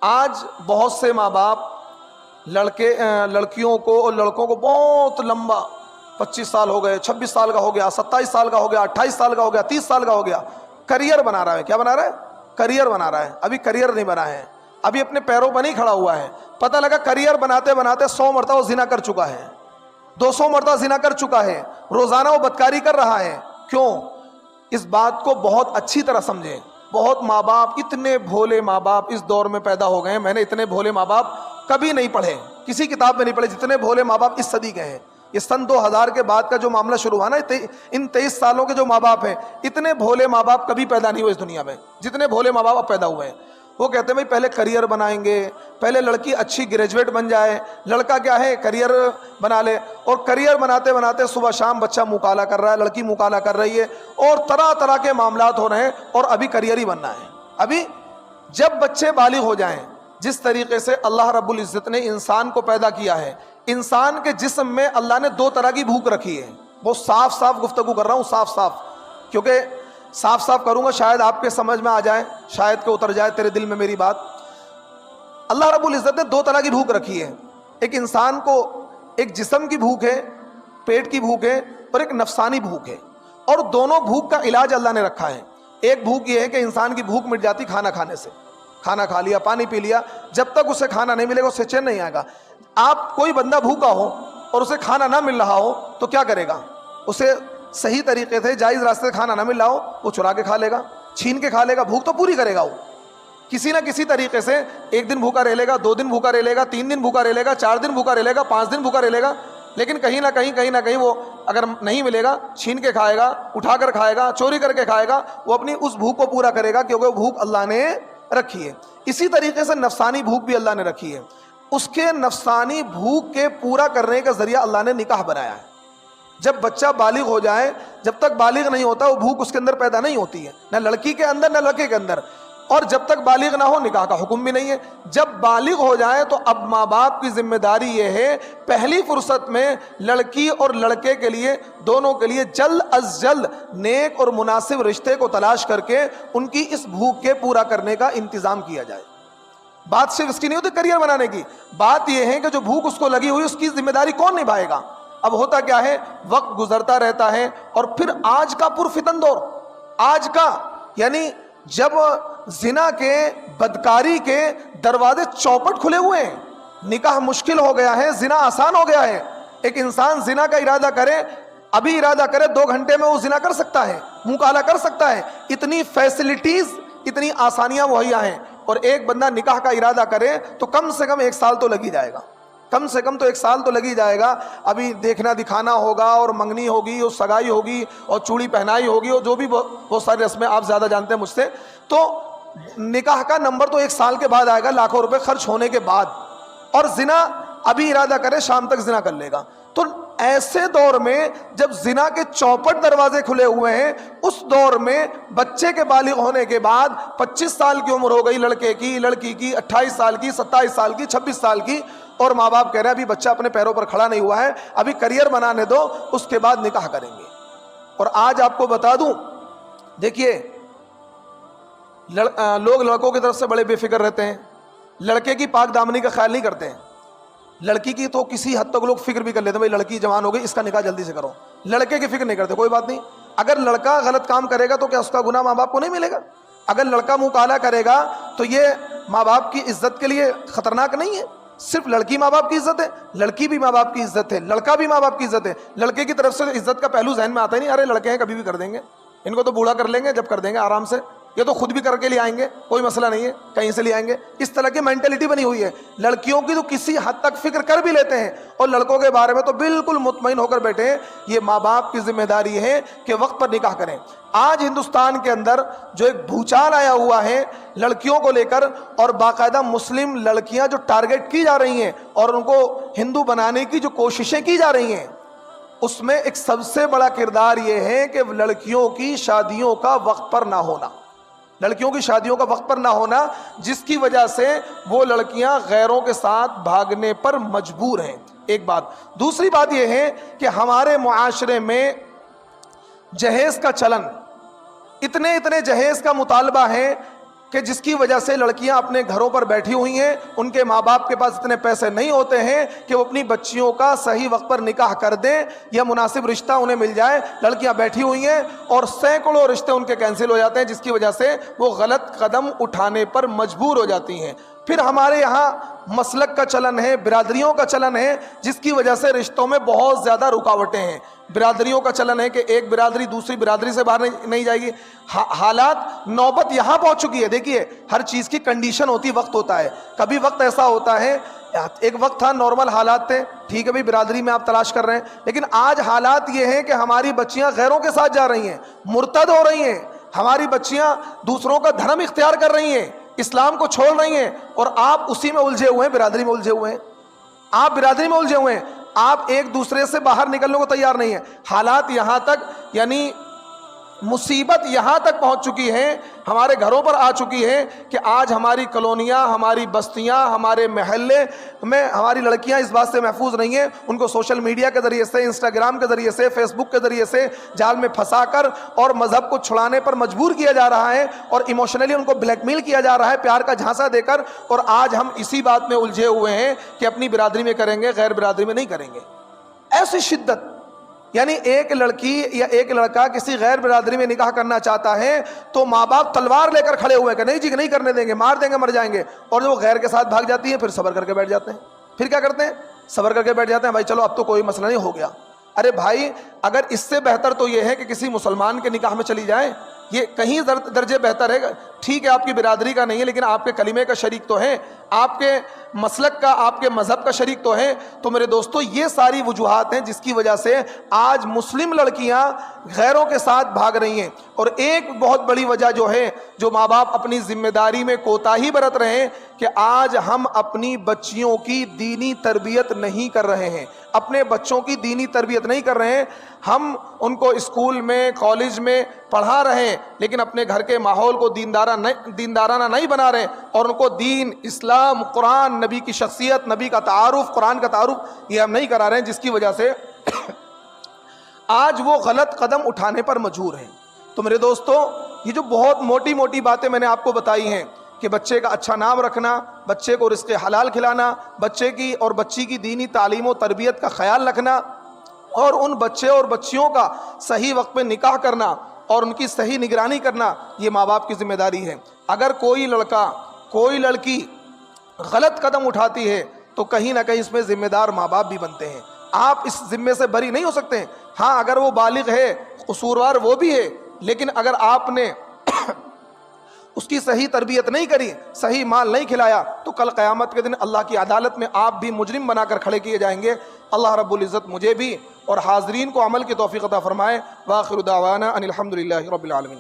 آج بہت سے ماں باپ لڑکیوں کو اور لڑکوں کو بہت لمبا 25 سال ہو گئے، 26 سال کا ہو گیا، 27 سال کا ہو گیا، 28 سال کا ہو گیا، 30 سال کا ہو گیا، کریئر بنا رہا ہے. کیا بنا رہا ہے؟ کریئر بنا رہا ہے. ابھی کریئر نہیں بنا ہے، ابھی اپنے پیروں پر نہیں کھڑا ہوا ہے. پتہ لگا کریئر بناتے بناتے 100 مرتبہ وہ زنا کر چکا ہے، 200 مرتبہ زنا کر چکا ہے، روزانہ وہ بدکاری کر رہا ہے. کیوں؟ اس بات کو بہت اچھی طرح سمجھیں. بہت ماں باپ، اتنے بھولے ماں باپ اس دور میں پیدا ہو گئے ہیں. میں نے اتنے بھولے ماں باپ کبھی نہیں پڑھے، کسی کتاب میں نہیں پڑھے جتنے بھولے ماں باپ اس صدی کے ہیں. یہ سن 2000 کے بعد کا جو معاملہ شروع ہوا نا، ان 23 سالوں کے جو ماں باپ ہیں، اتنے بھولے ماں باپ کبھی پیدا نہیں ہوئے اس دنیا میں جتنے بھولے ماں باپ اب پیدا ہوئے ہیں. وہ کہتے ہیں بھائی پہلے کریئر بنائیں گے، پہلے لڑکی اچھی گریجویٹ بن جائے، لڑکا کیا ہے کریئر بنا لے. اور کریئر بناتے بناتے صبح شام بچہ مکالہ کر رہا ہے، لڑکی مکالہ کر رہی ہے، اور طرح طرح کے معاملات ہو رہے ہیں، اور ابھی کریئر ہی بننا ہے. ابھی جب بچے بالغ ہو جائیں، جس طریقے سے اللہ رب العزت نے انسان کو پیدا کیا ہے، انسان کے جسم میں اللہ نے 2 طرح کی بھوک رکھی ہے. وہ صاف صاف گفتگو کر رہا ہوں، صاف صاف، کیونکہ صاف صاف کروں گا شاید آپ کے سمجھ میں آ جائے، شاید کہ اتر جائے تیرے دل میں میری بات. اللہ رب العزت نے 2 طرح کی بھوک رکھی ہے. ایک انسان کو ایک جسم کی بھوک ہے، پیٹ کی بھوک ہے، اور ایک نفسانی بھوک ہے. اور دونوں بھوک کا علاج اللہ نے رکھا ہے. ایک بھوک یہ ہے کہ انسان کی بھوک مٹ جاتی کھانا کھانے سے، کھانا کھا لیا، پانی پی لیا، جب تک اسے کھانا نہیں ملے گا اسے چین نہیں آئے گا. آپ کوئی بندہ بھوکا ہو اور اسے کھانا نہ مل رہا ہو تو کیا کرے گا؟ اسے صحیح طریقے سے جائز راستے سے کھانا نہ مل رہا ہو، وہ چرا کے کھا لے گا، چھین کے کھا لے گا. بھوک تو پوری کرے گا وہ کسی نہ کسی طریقے سے. 1 دن بھوکا رہ لے گا، 2 دن بھوکا رہ لے گا، 3 دن بھوکا رہ لے گا، 4 دن بھوکا رہ لے گا، 5 دن بھوکا رہ لے گا. لیکن کہیں نہ کہیں وہ اگر نہیں ملے گا چھین کے کھائے گا، اٹھا کر کھائے گا، چوری کر کے کھائے گا. وہ اپنی اس بھوک کو پورا کرے گا، کیونکہ وہ بھوک اللہ نے رکھی ہے. اسی طریقے سے نفسانی بھوک بھی اللہ نے رکھی ہے. اس کے نفسانی بھوک کے پورا کرنے کا ذریعہ اللہ نے نکاح بنایا ہے. جب بچہ بالغ ہو جائے، جب تک بالغ نہیں ہوتا وہ بھوک اس کے اندر پیدا نہیں ہوتی ہے، نہ لڑکی کے اندر نہ لڑکے کے اندر. اور جب تک بالغ نہ ہو نکاح کا حکم بھی نہیں ہے. جب بالغ ہو جائے تو اب ماں باپ کی ذمہ داری یہ ہے پہلی فرصت میں لڑکی اور لڑکے کے لیے، دونوں کے لیے جلد از جلد نیک اور مناسب رشتے کو تلاش کر کے ان کی اس بھوک کے پورا کرنے کا انتظام کیا جائے. بات صرف اس کی نہیں ہوتی کریئر بنانے کی، بات یہ ہے کہ جو بھوک اس کو لگی ہوئی اس کی ذمہ داری کون نبھائے گا. اب ہوتا کیا ہے، وقت گزرتا رہتا ہے، اور پھر آج کا پرفتن دور، آج کا یعنی جب زنا کے، بدکاری کے دروازے چوپٹ کھلے ہوئے ہیں، نکاح مشکل ہو گیا ہے، زنا آسان ہو گیا ہے. ایک انسان زنا کا ارادہ کرے، ابھی ارادہ کرے 2 گھنٹے میں وہ زنا کر سکتا ہے، مکالہ کر سکتا ہے. اتنی فیسلٹیز، اتنی آسانیاں مہیا ہیں. اور ایک بندہ نکاح کا ارادہ کرے تو کم سے کم 1 سال تو لگ ہی جائے گا، کم سے کم تو 1 سال تو لگ ہی جائے گا. ابھی دیکھنا دکھانا ہوگا، اور منگنی ہوگی، اور سگائی ہوگی، اور چوڑی پہنائی ہوگی، اور جو بھی بہت ساری رسمیں آپ زیادہ جانتے ہیں مجھ سے. تو نکاح کا نمبر تو 1 سال کے بعد آئے گا، لاکھوں روپے خرچ ہونے کے بعد. اور زنا ابھی ارادہ کرے شام تک زنا کر لے گا. تو ایسے دور میں جب زنا کے چوپٹ دروازے کھلے ہوئے ہیں، اس دور میں بچے کے بالغ ہونے کے بعد 25 سال کی عمر ہو گئی لڑکے کی، لڑکی کی 28 سال کی، 27 سال کی، 26 سال کی، اور ماں باپ کہہ رہے ہیں ابھی بچہ اپنے پیروں پر کھڑا نہیں ہوا ہے، ابھی کریئر بنانے دو، اس کے بعد نکاح کریں گے. اور آج آپ کو بتا دوں، دیکھیے لوگ لڑکوں کی طرف سے بڑے بے فکر رہتے ہیں، لڑکے کی پاک دامنی کا خیال نہیں کرتے ہیں. لڑکی کی تو کسی حد تک لوگ فکر بھی کر لیتے ہیں، بھائی لڑکی جوان ہو گئی، اس کا نکاح جلدی سے کرو. لڑکے کی فکر نہیں کرتے، کوئی بات نہیں، اگر لڑکا غلط کام کرے گا تو کیا اس کا گناہ ماں باپ کو نہیں ملے گا؟ اگر لڑکا منہ کالا کرے گا تو یہ ماں باپ کی عزت کے لیے خطرناک نہیں ہے. صرف لڑکی ماں باپ کی عزت ہے، لڑکی بھی ماں باپ کی عزت ہے، لڑکا بھی ماں باپ کی عزت ہے. لڑکے کی طرف سے عزت کا پہلو ذہن میں آتا ہی نہیں، ارے لڑکے ہیں کبھی بھی کر دیں گے، ان کو تو بوڑھا کر لیں گے جب کر دیں گے آرام سے، یہ تو خود بھی کر کے لے آئیں گے، کوئی مسئلہ نہیں ہے، کہیں سے لے آئیں گے. اس طرح کی مینٹلٹی بنی ہوئی ہے. لڑکیوں کی تو کسی حد تک فکر کر بھی لیتے ہیں، اور لڑکوں کے بارے میں تو بالکل مطمئن ہو کر بیٹھے ہیں. یہ ماں باپ کی ذمہ داری ہے کہ وقت پر نکاح کریں. آج ہندوستان کے اندر جو ایک بھوچال آیا ہوا ہے لڑکیوں کو لے کر، اور باقاعدہ مسلم لڑکیاں جو ٹارگٹ کی جا رہی ہیں اور ان کو ہندو بنانے کی جو کوششیں کی جا رہی ہیں، اس میں ایک سب سے بڑا کردار یہ ہے کہ لڑکیوں کی شادیوں کا وقت پر نہ ہونا، لڑکیوں کی شادیوں کا وقت پر نہ ہونا، جس کی وجہ سے وہ لڑکیاں غیروں کے ساتھ بھاگنے پر مجبور ہیں. ایک بات. دوسری بات یہ ہے کہ ہمارے معاشرے میں جہیز کا چلن، اتنے جہیز کا مطالبہ ہے. کہ جس کی وجہ سے لڑکیاں اپنے گھروں پر بیٹھی ہوئی ہیں، ان کے ماں باپ کے پاس اتنے پیسے نہیں ہوتے ہیں کہ وہ اپنی بچیوں کا صحیح وقت پر نکاح کر دیں یا مناسب رشتہ انہیں مل جائے. لڑکیاں بیٹھی ہوئی ہیں اور سینکڑوں رشتے ان کے کینسل ہو جاتے ہیں، جس کی وجہ سے وہ غلط قدم اٹھانے پر مجبور ہو جاتی ہیں. پھر ہمارے یہاں مسلک کا چلن ہے، برادریوں کا چلن ہے، جس کی وجہ سے رشتوں میں بہت زیادہ رکاوٹیں ہیں. برادریوں کا چلن ہے کہ ایک برادری دوسری برادری سے باہر نہیں جائے گی. حالات نوبت یہاں پہنچ چکی ہے. دیکھیے ہر چیز کی کنڈیشن ہوتی، وقت ہوتا ہے. کبھی وقت ایسا ہوتا ہے، ایک وقت تھا نارمل حالات تھے، ٹھیک ہے بھائی برادری میں آپ تلاش کر رہے ہیں، لیکن آج حالات یہ ہیں کہ ہماری بچیاں غیروں کے ساتھ جا رہی ہیں، مرتد ہو رہی ہیں. ہماری بچیاں دوسروں کا دھرم اختیار کر رہی ہیں، اسلام کو چھوڑ رہی ہیں، اور آپ اسی میں الجھے ہوئے ہیں، برادری میں الجھے ہوئے ہیں. آپ برادری میں الجھے ہوئے ہیں، آپ ایک دوسرے سے باہر نکلنے کو تیار نہیں ہیں. حالات یہاں تک، یعنی مصیبت یہاں تک پہنچ چکی ہے، ہمارے گھروں پر آ چکی ہے کہ آج ہماری کالونیاں، ہماری بستیاں، ہمارے محلے میں ہماری لڑکیاں اس بات سے محفوظ نہیں ہیں. ان کو سوشل میڈیا کے ذریعے سے، انسٹاگرام کے ذریعے سے، فیس بک کے ذریعے سے جال میں پھنسا کر اور مذہب کو چھڑانے پر مجبور کیا جا رہا ہے، اور ایموشنلی ان کو بلیک میل کیا جا رہا ہے پیار کا جھانسا دے کر. اور آج ہم اسی بات میں الجھے ہوئے ہیں کہ اپنی برادری میں کریں گے، غیر برادری میں نہیں کریں گے. ایسی شدت، یعنی ایک لڑکی یا ایک لڑکا کسی غیر برادری میں نکاح کرنا چاہتا ہے تو ماں باپ تلوار لے کر کھڑے ہوئے کہ نہیں جی نہیں کرنے دیں گے، مار دیں گے، مر جائیں گے. اور جو غیر کے ساتھ بھاگ جاتی ہے پھر صبر کر کے بیٹھ جاتے ہیں. پھر کیا کرتے ہیں؟ صبر کر کے بیٹھ جاتے ہیں، بھائی چلو اب تو کوئی مسئلہ نہیں، ہو گیا. ارے بھائی اگر اس سے بہتر تو یہ ہے کہ کسی مسلمان کے نکاح میں چلی جائیں، یہ کہیں درجے بہتر ہے. ٹھیک ہے آپ کی برادری کا نہیں ہے لیکن آپ کے کلمے کا شریک تو ہے، آپ کے مسلک کا، آپ کے مذہب کا شریک تو ہے. تو میرے دوستو یہ ساری وجوہات ہیں جس کی وجہ سے آج مسلم لڑکیاں غیروں کے ساتھ بھاگ رہی ہیں. اور ایک بہت بڑی وجہ جو ہے، جو ماں باپ اپنی ذمہ داری میں کوتاہی برت رہے ہیں، کہ آج ہم اپنی بچیوں کی دینی تربیت نہیں کر رہے ہیں. اپنے بچوں کی دینی تربیت نہیں کر رہے ہیں. ہم ان کو اسکول میں، کالج میں پڑھا رہے ہیں لیکن اپنے گھر کے ماحول کو دیندارانہ نہیں بنا رہے، اور ان کو دین، اسلام، قرآن، نبی کی شخصیت، نبی کا تعارف، قرآن کا تعارف یہ ہم نہیں کرا رہے ہیں، جس کی وجہ سے آج وہ غلط قدم اٹھانے پر مجبور ہیں. تو میرے دوستو یہ جو بہت موٹی موٹی باتیں میں نے آپ کو بتائی ہیں کہ بچے کا اچھا نام رکھنا، بچے کو رزق حلال کھلانا، بچے کی اور بچی کی دینی تعلیم و تربیت کا خیال رکھنا، اور ان بچے اور بچیوں کا صحیح وقت پہ نکاح کرنا اور ان کی صحیح نگرانی کرنا، یہ ماں باپ کی ذمہ داری ہے. اگر کوئی لڑکا، کوئی لڑکی غلط قدم اٹھاتی ہے تو کہیں نہ کہیں اس میں ذمہ دار ماں باپ بھی بنتے ہیں. آپ اس ذمے سے بری نہیں ہو سکتے ہیں. ہاں اگر وہ بالغ ہے، قصوروار وہ بھی ہے، لیکن اگر آپ نے اس کی صحیح تربیت نہیں کری، صحیح مال نہیں کھلایا، تو کل قیامت کے دن اللہ کی عدالت میں آپ بھی مجرم بنا کر کھڑے کیے جائیں گے. اللہ رب العزت مجھے بھی اور حاضرین کو عمل کی توفیق عطا فرمائے. وآخر دعوانا ان الحمدللہ رب العالمین.